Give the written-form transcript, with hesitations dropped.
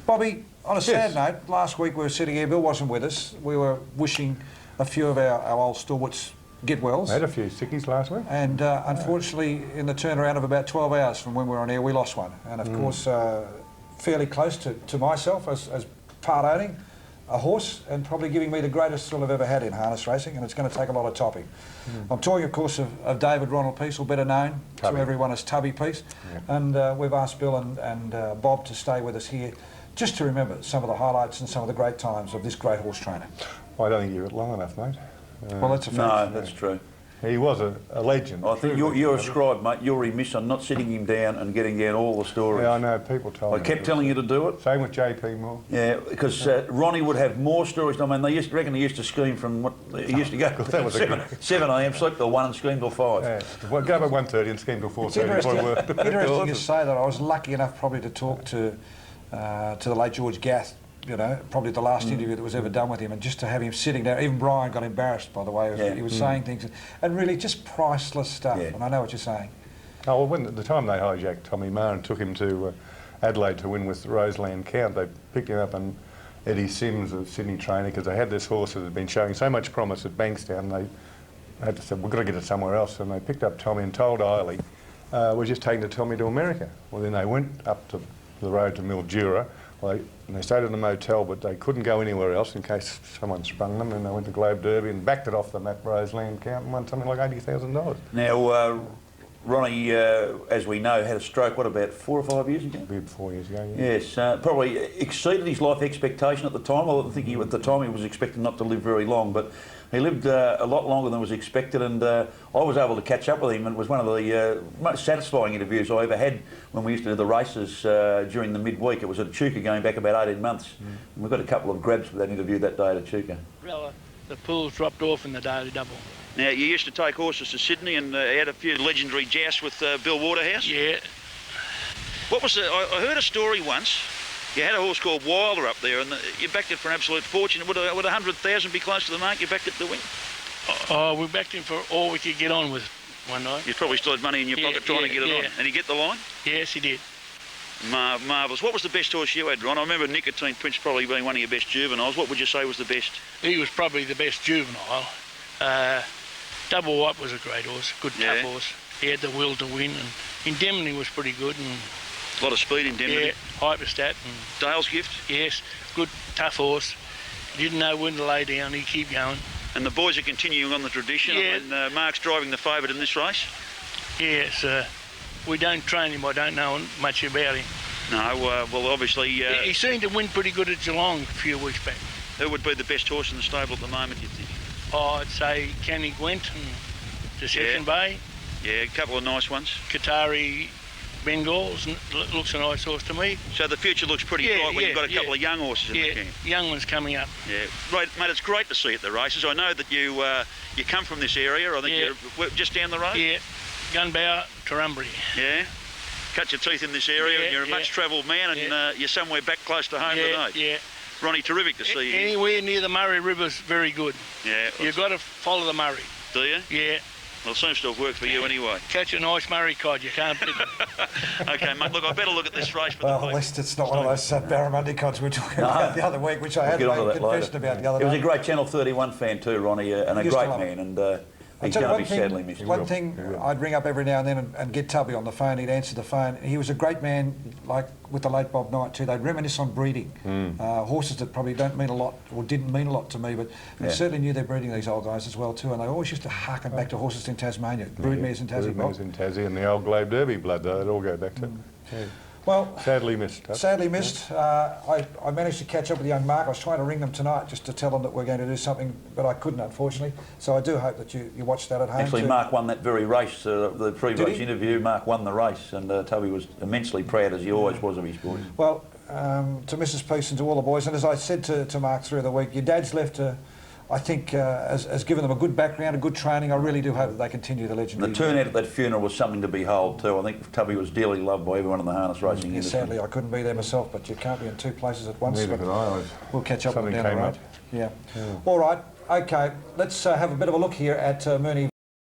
Bobby, on a sad note, last week we were sitting here, Bill wasn't with us, we were wishing a few of our old stalwarts get wells. I had a few sickies last week. And unfortunately, in the turnaround of about 12 hours from when we were on air, we lost one. And of course, fairly close to myself as part owning a horse and probably giving me the greatest thrill I've ever had in harness racing, and it's going to take a lot of topping. I'm talking, of course, of David Ronald Peace, or better known Tubby. to everyone as Tubby Peace. And we've asked Bill and Bob to stay with us here just to remember some of the highlights and some of the great times of this great horse trainer. Well, I don't think you were long enough, mate. Well, that's a fact. No, that's true. He was a legend. I think you're a scribe, mate. You're remiss on not sitting him down and getting down all the stories. Yeah, I know. People told me. I kept telling you to do it. Same with JP Moore. Yeah, because Ronnie would have more stories. I mean, they used to reckon he used to scheme from what he used to go That was 7 a.m. sleep till 1 and scheme till 5. Yeah. Well, go about 1:30 and scheme till 4:30 before work. Interesting you say that. I was lucky enough probably to talk to the late George Gath. You know, probably the last interview that was ever done with him, and just to have him sitting there, even Brian got embarrassed, by the way. He was saying things, and really just priceless stuff, and I know what you're saying. Oh, well, when the time they hijacked Tommy Marr and took him to Adelaide to win with the Roseland Count, they picked him up and Eddie Sims, a Sydney trainer, because they had this horse that had been showing so much promise at Bankstown, they had to say, we've got to get it somewhere else, and they picked up Tommy and told Eiley, we're just taking Tommy to America. Well, then they went up to the road to Mildura. And they stayed in a motel, but they couldn't go anywhere else in case someone sprung them, and they went to Globe Derby and backed it off the Matt Roseland Count and won something like $80,000. Now, Ronnie, as we know, had a stroke, what, about 4 or 5 years ago? About 4 years ago, Yes, probably exceeded his life expectation at the time. I think at the time he was expecting not to live very long, but he lived a lot longer than was expected, and I was able to catch up with him, and it was one of the most satisfying interviews I ever had when we used to do the races during the midweek. It was at Echuca going back about 18 months. And we got a couple of grabs for that interview that day at Echuca. The pools dropped off in the daily double. Now, you used to take horses to Sydney and had a few legendary jousts with Bill Waterhouse? Yeah. What was I heard a story once. You had a horse called Wilder up there, and you backed it for an absolute fortune. Would 100,000 be close to the mark? You backed it to win? We backed him for all we could get on with one night. You probably still had money in your pocket trying to get it on. And he get the line? Yes, he did. Marvellous. What was the best horse you had, Ron? I remember Nicotine Prince probably being one of your best juveniles. What would you say was the best? He was probably the best juvenile. Double White was a great horse, good tough horse. He had the will to win, and Indemnity was pretty good. And a lot of speed, Indemnity. Yeah, Hyperstat. And Dale's Gift? Yes, good tough horse. He didn't know when to lay down, he'd keep going. And the boys are continuing on the tradition, and Mark's driving the favourite in this race? Yes, we don't train him, I don't know much about him. No, well obviously... he seemed to win pretty good at Geelong a few weeks back. Who would be the best horse in the stable at the moment, you think? Oh, I'd say Canny Gwent and Deception Bay. Yeah, a couple of nice ones. Qatari Bengals, looks a nice horse to me. So the future looks pretty bright when you've got a couple of young horses in the camp. Young ones coming up. Yeah, right, mate, it's great to see at the races. I know that you come from this area. I think you're just down the road. Yeah, Gunbower, Turrumbry. Yeah, cut your teeth in this area, and you're a much-travelled man, and you're somewhere back close to home today. Yeah. Ronnie, terrific to see you. Anywhere near the Murray River's very good. Yeah. You've got to follow the Murray. Do you? Yeah. Well, it seems to have worked for you anyway. Catch a nice Murray cod, you can't beat it. OK, mate, look, I better look at this race for at least it's not one of those barramundi cods we were talking about the other week, which I had made a confession about the other day. He was a great Channel 31 fan too, Ronnie, and a great man, and he's going to be sadly missed. One thing I'd ring up every now and then and get Tubby on the phone. He'd answer the phone. He was a great man, like with the late Bob Knight too. They'd reminisce on breeding. Horses that probably don't mean a lot or didn't mean a lot to me, but they certainly knew they're breeding these old guys as well too. And they always used to harken back to horses in Tasmania, broodmares in Tassie. Broodmares in Tassie and the old Globe Derby blood, they'd all go back to. Well, sadly missed. Sadly missed. I managed to catch up with young Mark. I was trying to ring them tonight just to tell them that we're going to do something, but I couldn't, unfortunately. So I do hope that you watched that at home. Actually, Mark won that very race. The pre-race interview, Mark won the race, and Tubby was immensely proud, as he always was, of his boys. Well, to Mrs. Peace and to all the boys, and as I said to Mark through the week, your dad's left I think has given them a good background, a good training. I really do hope that they continue the legendary. The turnout at that funeral was something to behold too. I think Tubby was dearly loved by everyone in the harness racing industry. Sadly, I couldn't be there myself, but you can't be in two places at once. Neither could I. We'll catch up Something down the road. came up. Yeah. All right. Okay. Let's have a bit of a look here at Mooney.